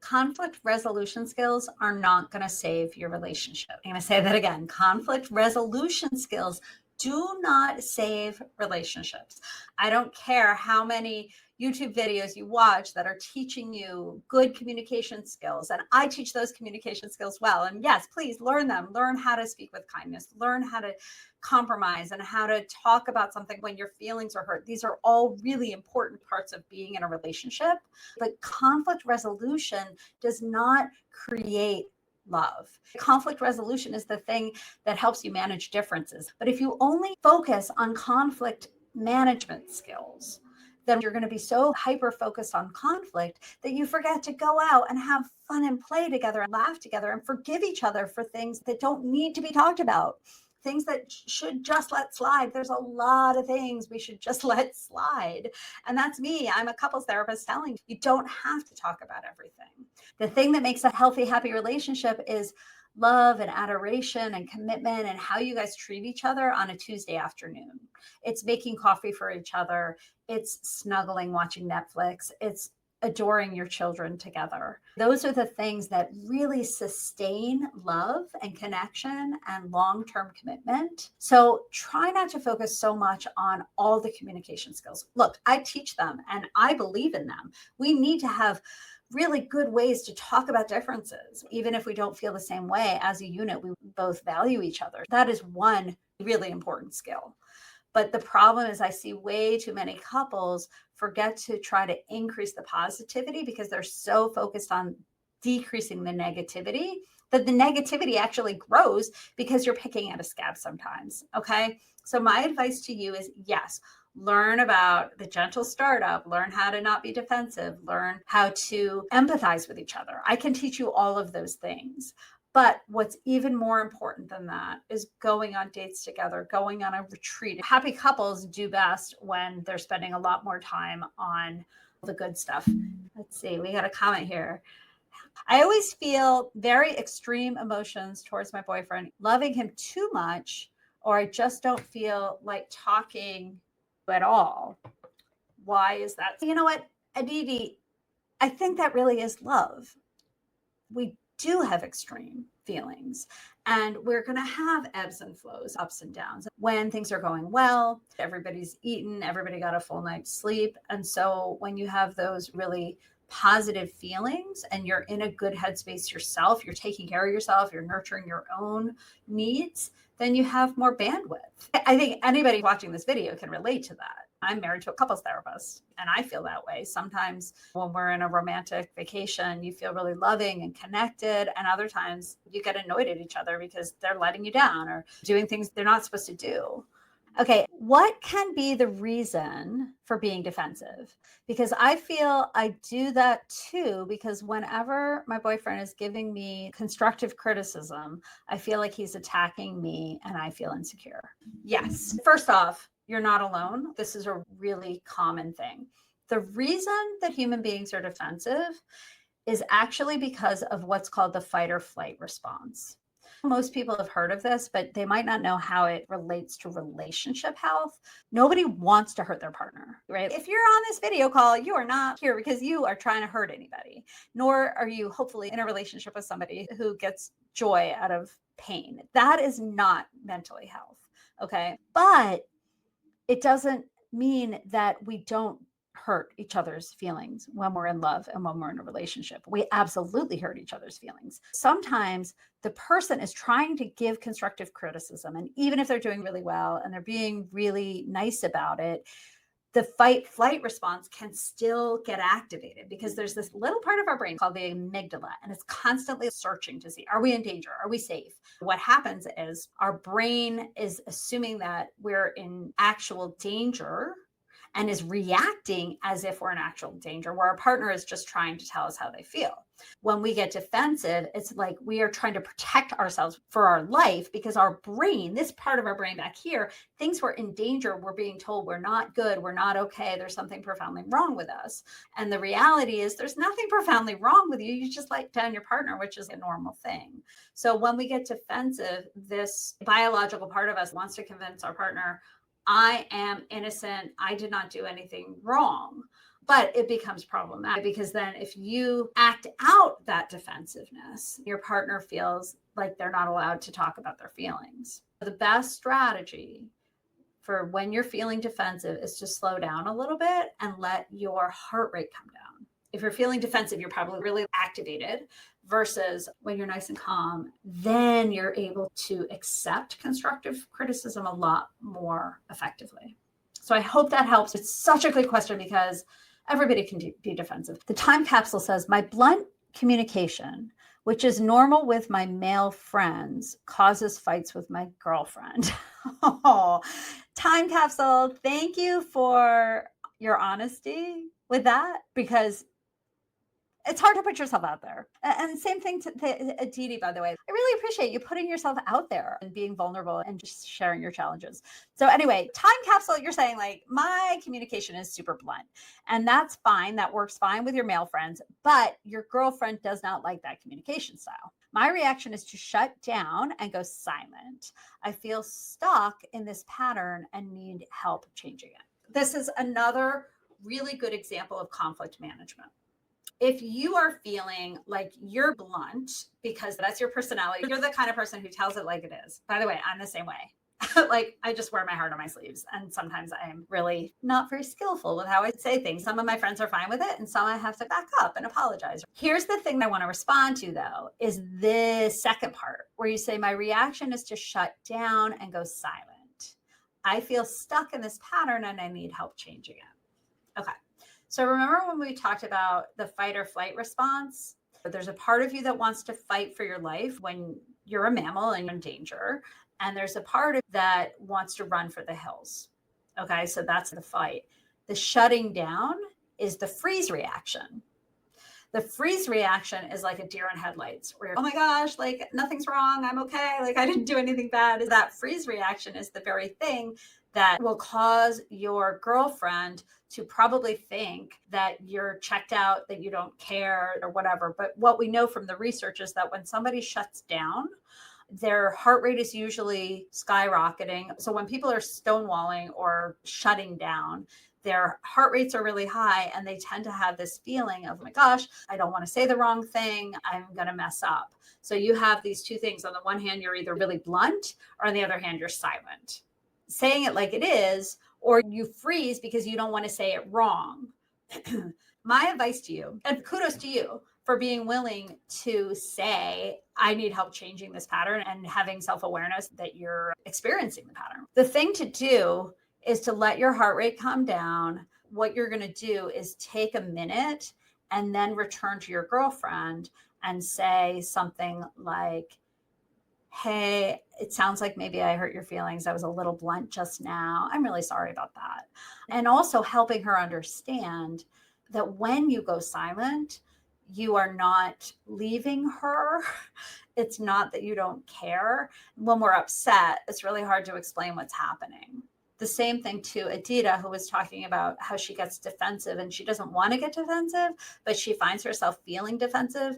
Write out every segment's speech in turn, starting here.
Conflict resolution skills are not going to save your relationship. I'm going to say that again. Conflict resolution skills do not save relationships. I don't care how many YouTube videos you watch that are teaching you good communication skills. And I teach those communication skills well. And yes, please learn them. Learn how to speak with kindness. Learn how to compromise and how to talk about something when your feelings are hurt. These are all really important parts of being in a relationship. But conflict resolution does not create love. Conflict resolution is the thing that helps you manage differences. But if you only focus on conflict management skills, then you're going to be so hyper focused on conflict that you forget to go out and have fun and play together and laugh together and forgive each other for things that don't need to be talked about. Things that should just let slide. There's a lot of things we should just let slide. And that's me. I'm a couples therapist telling you don't have to talk about everything. The thing that makes a healthy, happy relationship is love and adoration and commitment and how you guys treat each other on a Tuesday afternoon. It's making coffee for each other. It's snuggling, watching Netflix. It's adoring your children together. Those are the things that really sustain love and connection and long-term commitment. So try not to focus so much on all the communication skills. Look, I teach them and I believe in them. We need to have really good ways to talk about differences. Even if we don't feel the same way as a unit, we both value each other. That is one really important skill. But the problem is I see way too many couples forget to try to increase the positivity because they're so focused on decreasing the negativity that the negativity actually grows because you're picking at a scab sometimes. Okay. So my advice to you is yes, learn about the gentle startup, learn how to not be defensive, learn how to empathize with each other. I can teach you all of those things. But what's even more important than that is going on dates together, going on a retreat. Happy couples do best when they're spending a lot more time on the good stuff. Let's see, we got a comment here. I always feel very extreme emotions towards my boyfriend, loving him too much, or I just don't feel like talking at all. Why is that? You know what, Aditi, I think that really is love. We do have extreme feelings and we're going to have ebbs and flows, ups and downs. When things are going well, everybody's eaten, everybody got a full night's sleep. And so when you have those really positive feelings and you're in a good headspace yourself, you're taking care of yourself, you're nurturing your own needs, then you have more bandwidth. I think anybody watching this video can relate to that. I'm married to a couples therapist and I feel that way. Sometimes when we're in a romantic vacation, you feel really loving and connected. And other times you get annoyed at each other because they're letting you down or doing things they're not supposed to do. Okay, what can be the reason for being defensive? Because I feel I do that too, because whenever my boyfriend is giving me constructive criticism, I feel like he's attacking me and I feel insecure. Yes, first off, you're not alone. This is a really common thing. The reason that human beings are defensive is actually because of what's called the fight or flight response. Most people have heard of this, but they might not know how it relates to relationship health. Nobody wants to hurt their partner, right? If you're on this video call, you are not here because you are trying to hurt anybody, nor are you hopefully in a relationship with somebody who gets joy out of pain. That is not mentally health, okay? But it doesn't mean that we don't hurt each other's feelings when we're in love and when we're in a relationship. We absolutely hurt each other's feelings. Sometimes the person is trying to give constructive criticism, and even if they're doing really well and they're being really nice about it, the fight flight response can still get activated because there's this little part of our brain called the amygdala, and it's constantly searching to see, are we in danger? Are we safe? What happens is our brain is assuming that we're in actual danger and is reacting as if we're in actual danger, where our partner is just trying to tell us how they feel. When we get defensive, it's like we are trying to protect ourselves for our life because our brain, this part of our brain back here, thinks we're in danger. We're being told we're not good, we're not okay, there's something profoundly wrong with us. And the reality is there's nothing profoundly wrong with you. You just let down your partner, which is a normal thing. So when we get defensive, this biological part of us wants to convince our partner, I am innocent. I did not do anything wrong. But it becomes problematic because then if you act out that defensiveness, your partner feels like they're not allowed to talk about their feelings. The best strategy for when you're feeling defensive is to slow down a little bit and let your heart rate come down. If you're feeling defensive, you're probably really activated, versus when you're nice and calm, then you're able to accept constructive criticism a lot more effectively. So I hope that helps. It's such a good question because everybody can be defensive. The time capsule says, my blunt communication, which is normal with my male friends, causes fights with my girlfriend. Oh, time capsule, thank you for your honesty with that, because it's hard to put yourself out there. And same thing to Aditi, by the way. I really appreciate you putting yourself out there and being vulnerable and just sharing your challenges. So anyway, time capsule, you're saying like, my communication is super blunt, and that's fine. That works fine with your male friends, but your girlfriend does not like that communication style. My reaction is to shut down and go silent. I feel stuck in this pattern and need help changing it. This is another really good example of conflict management. If you are feeling like you're blunt because that's your personality, you're the kind of person who tells it like it is. By the way, I'm the same way. Like, I just wear my heart on my sleeves. And sometimes I am really not very skillful with how I say things. Some of my friends are fine with it, and some I have to back up and apologize. Here's the thing I want to respond to, though, is this second part where you say, my reaction is to shut down and go silent. I feel stuck in this pattern and I need help changing it. Okay. So remember when we talked about the fight or flight response? There's a part of you that wants to fight for your life when you're a mammal and you're in danger. And there's a part of that wants to run for the hills. Okay, so that's the fight. The shutting down is the freeze reaction. The freeze reaction is like a deer in headlights where you're, oh my gosh, like nothing's wrong. I'm okay. Like I didn't do anything bad. That freeze reaction is the very thing that will cause your girlfriend to probably think that you're checked out, that you don't care or whatever. But what we know from the research is that when somebody shuts down, their heart rate is usually skyrocketing. So when people are stonewalling or shutting down, their heart rates are really high and they tend to have this feeling of, oh my gosh, I don't want to say the wrong thing. I'm going to mess up. So you have these two things. On the one hand, you're either really blunt, or on the other hand, you're silent. Saying it like it is, or you freeze because you don't want to say it wrong. My advice to you, and kudos to you for being willing to say, I need help changing this pattern, and having self-awareness that you're experiencing the pattern. The thing to do is to let your heart rate come down. What you're going to do is take a minute and then return to your girlfriend and say something like, hey, it sounds like maybe I hurt your feelings. I was a little blunt just now. I'm really sorry about that. And also helping her understand that when you go silent, you are not leaving her. It's not that you don't care. When we're upset, it's really hard to explain what's happening. The same thing to Adita, who was talking about how she gets defensive and she doesn't want to get defensive, but she finds herself feeling defensive.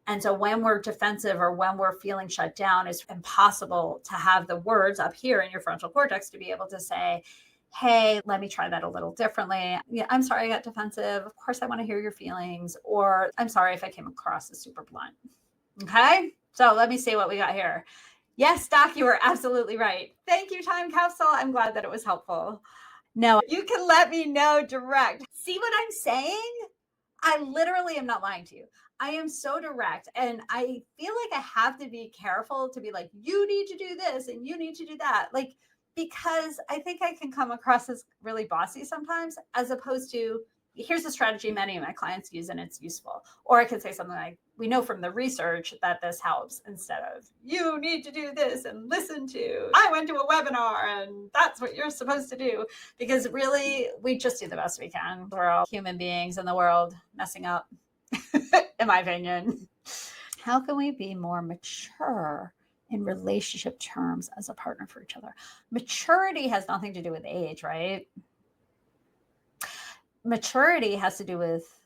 And so when we're defensive or when we're feeling shut down, it's impossible to have the words up here in your frontal cortex to be able to say, hey, let me try that a little differently. Yeah, I'm sorry I got defensive. Of course, I want to hear your feelings. Or I'm sorry if I came across as super blunt. Okay, so let me see what we got here. Yes, Doc, you were absolutely right. Thank you, Time Capsule. I'm glad that it was helpful. No, you can let me know direct. See what I'm saying? I literally am not lying to you. I am so direct, and I feel like I have to be careful to be like, you need to do this and you need to do that. Like, because I think I can come across as really bossy sometimes, as opposed to, here's a strategy many of my clients use and it's useful. Or I could say something like, we know from the research that this helps, instead of, you need to do this and listen to, I went to a webinar and that's what you're supposed to do. Because really, we just do the best we can. We're all human beings in the world messing up, in my opinion. How can we be more mature in relationship terms as a partner for each other? Maturity has nothing to do with age, right? Maturity has to do with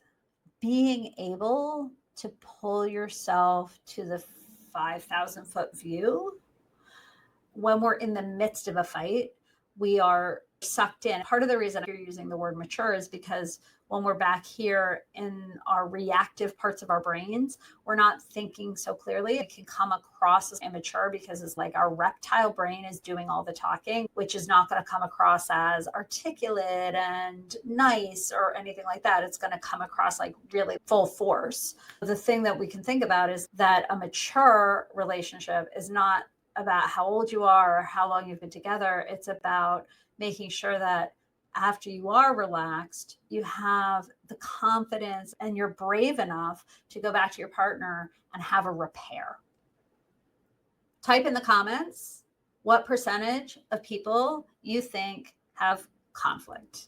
being able to pull yourself to the 5,000 foot view. When we're in the midst of a fight, we are sucked in. Part of the reason you're using the word mature is because when we're back here in our reactive parts of our brains, we're not thinking so clearly. It can come across as immature because it's like our reptile brain is doing all the talking, which is not going to come across as articulate and nice or anything like that. It's going to come across like really full force. The thing that we can think about is that a mature relationship is not about how old you are or how long you've been together. It's about making sure that after you are relaxed, you have the confidence and you're brave enough to go back to your partner and have a repair. Type in the comments what percentage of people you think have conflict.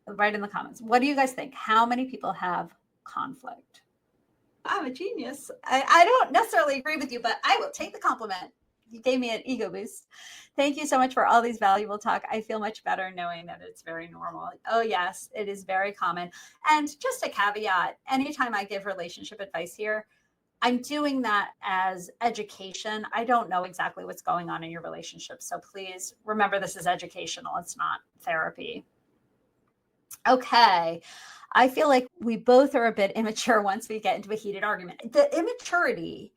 Write in the comments. What do you guys think? How many people have conflict? I'm a genius. I don't necessarily agree with you, but I will take the compliment. You gave me an ego boost. Thank you so much for all these valuable talk. I feel much better knowing that it's very normal. Oh yes, it is very common. And just a caveat, anytime I give relationship advice here, I'm doing that as education. I don't know exactly what's going on in your relationship. So please remember this is educational. It's not therapy. Okay. I feel like we both are a bit immature once we get into a heated argument. The immaturity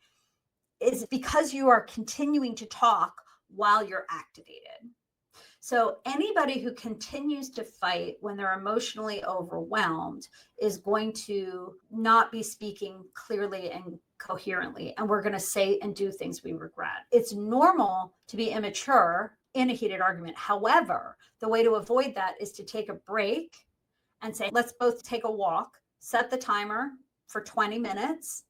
is because you are continuing to talk while you're activated. So anybody who continues to fight when they're emotionally overwhelmed is going to not be speaking clearly and coherently. And we're going to say and do things we regret. It's normal to be immature in a heated argument. However, the way to avoid that is to take a break and say, let's both take a walk, set the timer for 20 minutes.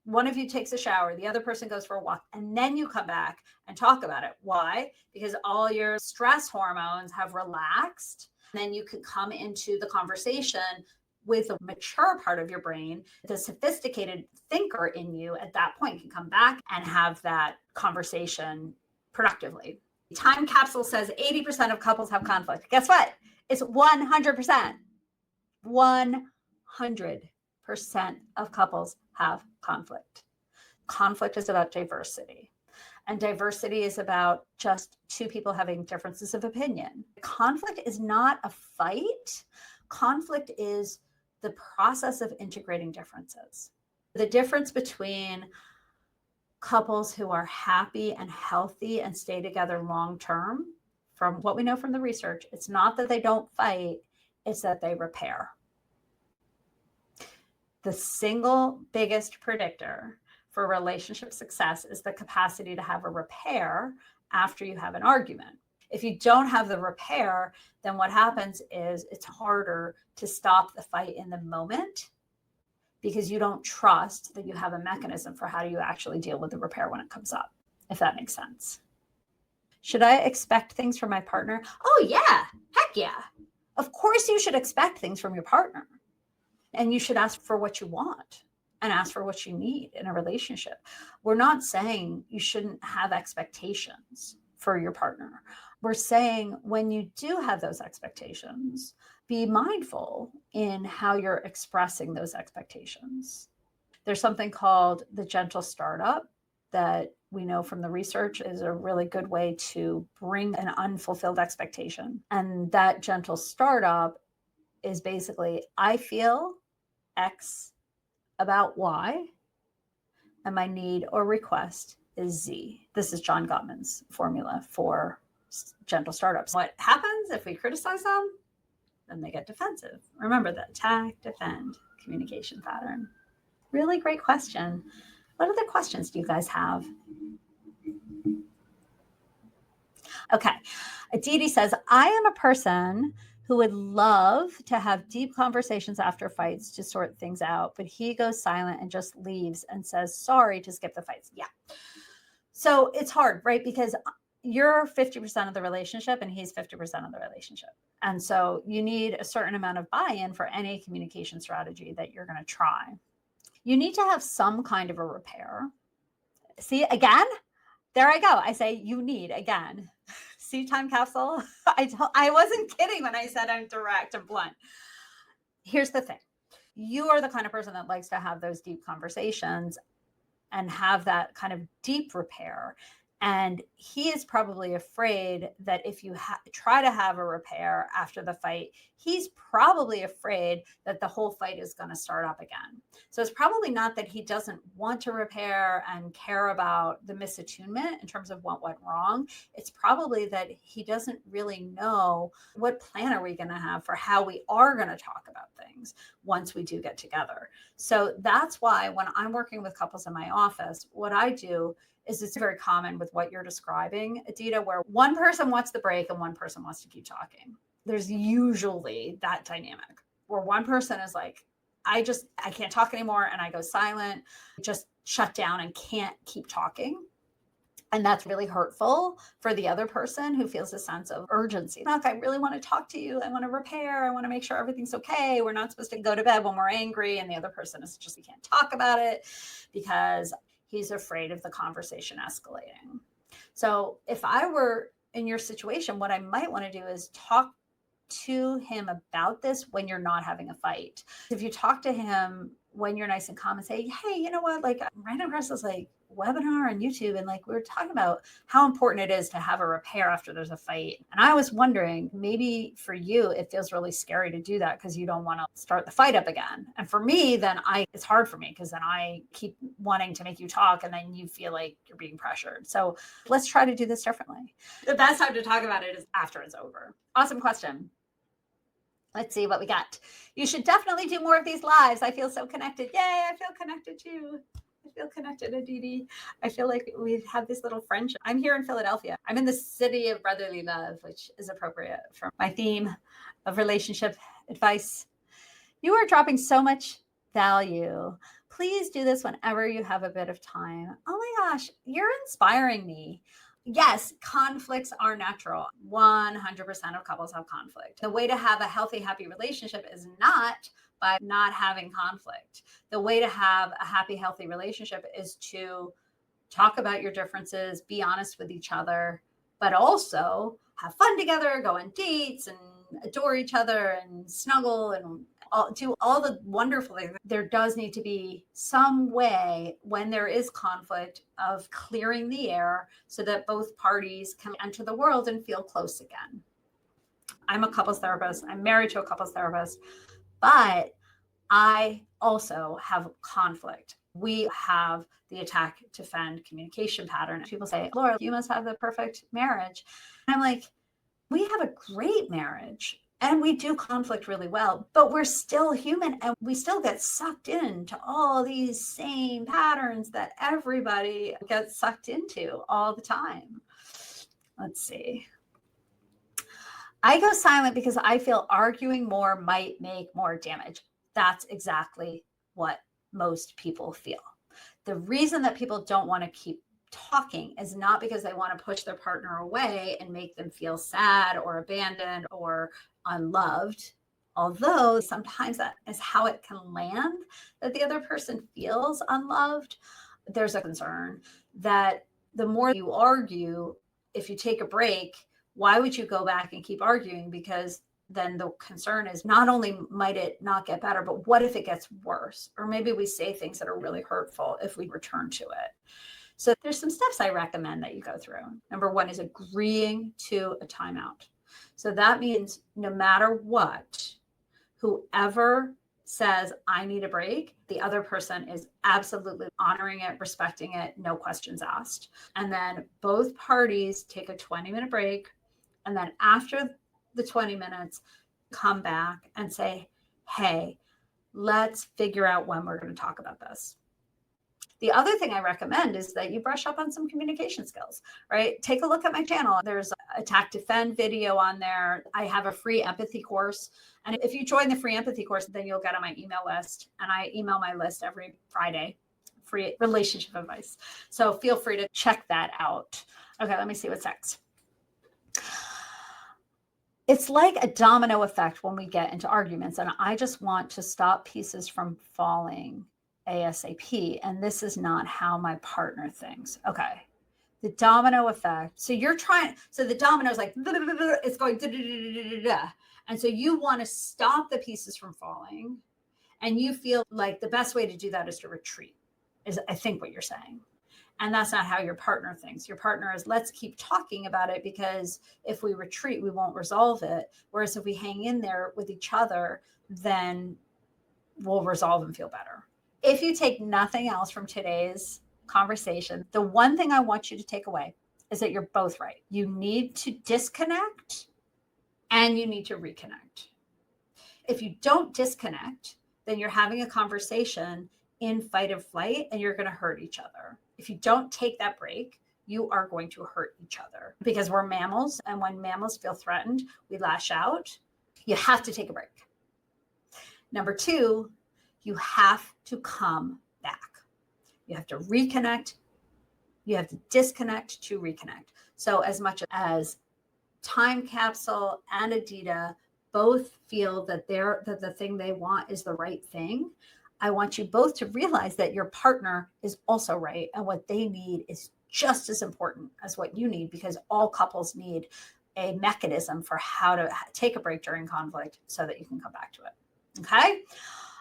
One of you takes a shower, the other person goes for a walk, and then you come back and talk about it. Why? Because all your stress hormones have relaxed. And then you can come into the conversation with a mature part of your brain. The sophisticated thinker in you at that point can come back and have that conversation productively. Time capsule says 80% of couples have conflict. Guess what? It's 100%. 100% of couples have conflict. Conflict is about diversity. And diversity is about just two people having differences of opinion. Conflict is not a fight. Conflict is the process of integrating differences. The difference between couples who are happy and healthy and stay together long term, from what we know from the research, it's not that they don't fight, it's that they repair. The single biggest predictor for relationship success is the capacity to have a repair after you have an argument. If you don't have the repair, then what happens is it's harder to stop the fight in the moment because you don't trust that you have a mechanism for how do you actually deal with the repair when it comes up, if that makes sense. Should I expect things from my partner? Oh yeah, heck yeah. Of course you should expect things from your partner. And you should ask for what you want and ask for what you need in a relationship. We're not saying you shouldn't have expectations for your partner. We're saying when you do have those expectations, be mindful in how you're expressing those expectations. There's something called the gentle startup that we know from the research is a really good way to bring an unfulfilled expectation. And that gentle startup is basically, I feel X about Y, and my need or request is Z. This is John Gottman's formula for gentle startups. What happens if we criticize them? Then they get defensive. Remember the attack, defend, communication pattern. Really great question. What other questions do you guys have? Okay. Aditi says, I am a person who would love to have deep conversations after fights to sort things out, but he goes silent and just leaves and says, sorry to skip the fights. Yeah. So it's hard, right? Because you're 50% of the relationship and he's 50% of the relationship. And so you need a certain amount of buy-in for any communication strategy that you're going to try. You need to have some kind of a repair. See, again, there I go. I say you need, again. See, time capsule? I wasn't kidding when I said I'm direct and blunt. Here's the thing. You are the kind of person that likes to have those deep conversations and have that kind of deep repair. And he is probably afraid that if you try to have a repair after the fight, he's probably afraid that the whole fight is going to start up again. So it's probably not that he doesn't want to repair and care about the misattunement in terms of what went wrong. It's probably that he doesn't really know what plan are we going to have for how we are going to talk about things once we do get together. So that's why when I'm working with couples in my office, what I do is it's very common with what you're describing, Adita, where one person wants the break and one person wants to keep talking. There's usually that dynamic where one person is like, I can't talk anymore. And I go silent, just shut down and can't keep talking. And that's really hurtful for the other person who feels a sense of urgency. Look, I really want to talk to you. I want to repair. I want to make sure everything's okay. We're not supposed to go to bed when we're angry. And the other person is just, we can't talk about it because he's afraid of the conversation escalating. So if I were in your situation, what I might want to do is talk to him about this when you're not having a fight. If you talk to him when you're nice and calm and say, hey, you know what, like I'm right across this like webinar on YouTube, and like we were talking about how important it is to have a repair after there's a fight. And I was wondering, maybe for you, it feels really scary to do that because you don't want to start the fight up again. And for me, then it's hard for me because then I keep wanting to make you talk and then you feel like you're being pressured. So let's try to do this differently. The best time to talk about it is after it's over. Awesome question. Let's see what we got. You should definitely do more of these lives. I feel so connected. Yay, I feel connected too. I feel connected, Aditi. I feel like we have this little friendship. I'm here in Philadelphia. I'm in the city of brotherly love, which is appropriate for my theme of relationship advice. You are dropping so much value. Please do this whenever you have a bit of time. Oh my gosh, you're inspiring me. Yes, conflicts are natural. 100% of couples have conflict. The way to have a healthy, happy relationship is not by not having conflict. The way to have a happy, healthy relationship is to talk about your differences, be honest with each other, but also have fun together, go on dates and adore each other and snuggle and do all the wonderful things. There does need to be some way when there is conflict of clearing the air so that both parties can enter the world and feel close again. I'm a couples therapist. I'm married to a couples therapist, but I also have conflict. We have the attack, defend communication pattern. People say, Laura, you must have the perfect marriage. And I'm like, we have a great marriage and we do conflict really well, but we're still human and we still get sucked into all these same patterns that everybody gets sucked into all the time. Let's see. I go silent because I feel arguing more might make more damage. That's exactly what most people feel. The reason that people don't want to keep talking is not because they want to push their partner away and make them feel sad or abandoned or unloved, although sometimes that is how it can land, that the other person feels unloved. There's a concern that the more you argue, if you take a break, why would you go back and keep arguing? Because then the concern is not only might it not get better, but what if it gets worse? Or maybe we say things that are really hurtful if we return to it. So there's some steps I recommend that you go through. Number one is agreeing to a timeout. So that means no matter what, whoever says, I need a break, the other person is absolutely honoring it, respecting it, no questions asked. And then both parties take a 20-minute break. And then after the 20 minutes, come back and say, hey, let's figure out when we're going to talk about this. The other thing I recommend is that you brush up on some communication skills, right? Take a look at my channel. There's attack defend video on there. I have a free empathy course. And if you join the free empathy course, then you'll get on my email list. And I email my list every Friday, free relationship advice. So feel free to check that out. Okay, let me see what's next. It's like a domino effect when we get into arguments. And I just want to stop pieces from falling ASAP. And this is not how my partner thinks. Okay. The domino effect. So the domino is like, it's going, and so you want to stop the pieces from falling. And you feel like the best way to do that is to retreat, is I think what you're saying. And that's not how your partner thinks. Your partner is, let's keep talking about it, because if we retreat, we won't resolve it. Whereas if we hang in there with each other, then we'll resolve and feel better. If you take nothing else from today's conversation, the one thing I want you to take away is that you're both right. You need to disconnect and you need to reconnect. If you don't disconnect, then you're having a conversation in fight or flight and you're going to hurt each other. If you don't take that break, you are going to hurt each other, because we're mammals. And when mammals feel threatened, we lash out. You have to take a break. Number two, you have to come back. You have to reconnect. You have to disconnect to reconnect. So as much as Time Capsule and Adita both feel that the thing they want is the right thing, I want you both to realize that your partner is also right, and what they need is just as important as what you need, because all couples need a mechanism for how to take a break during conflict so that you can come back to it. Okay?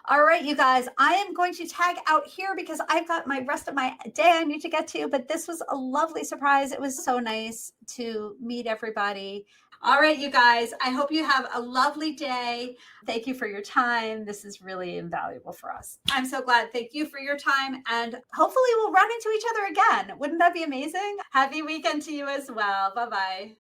All right, you guys, I am going to tag out here because I've got my rest of my day I need to get to, but this was a lovely surprise. It was so nice to meet everybody. All right, you guys, I hope you have a lovely day. Thank you for your time. This is really invaluable for us. I'm so glad. Thank you for your time. And hopefully we'll run into each other again. Wouldn't that be amazing? Happy weekend to you as well. Bye-bye.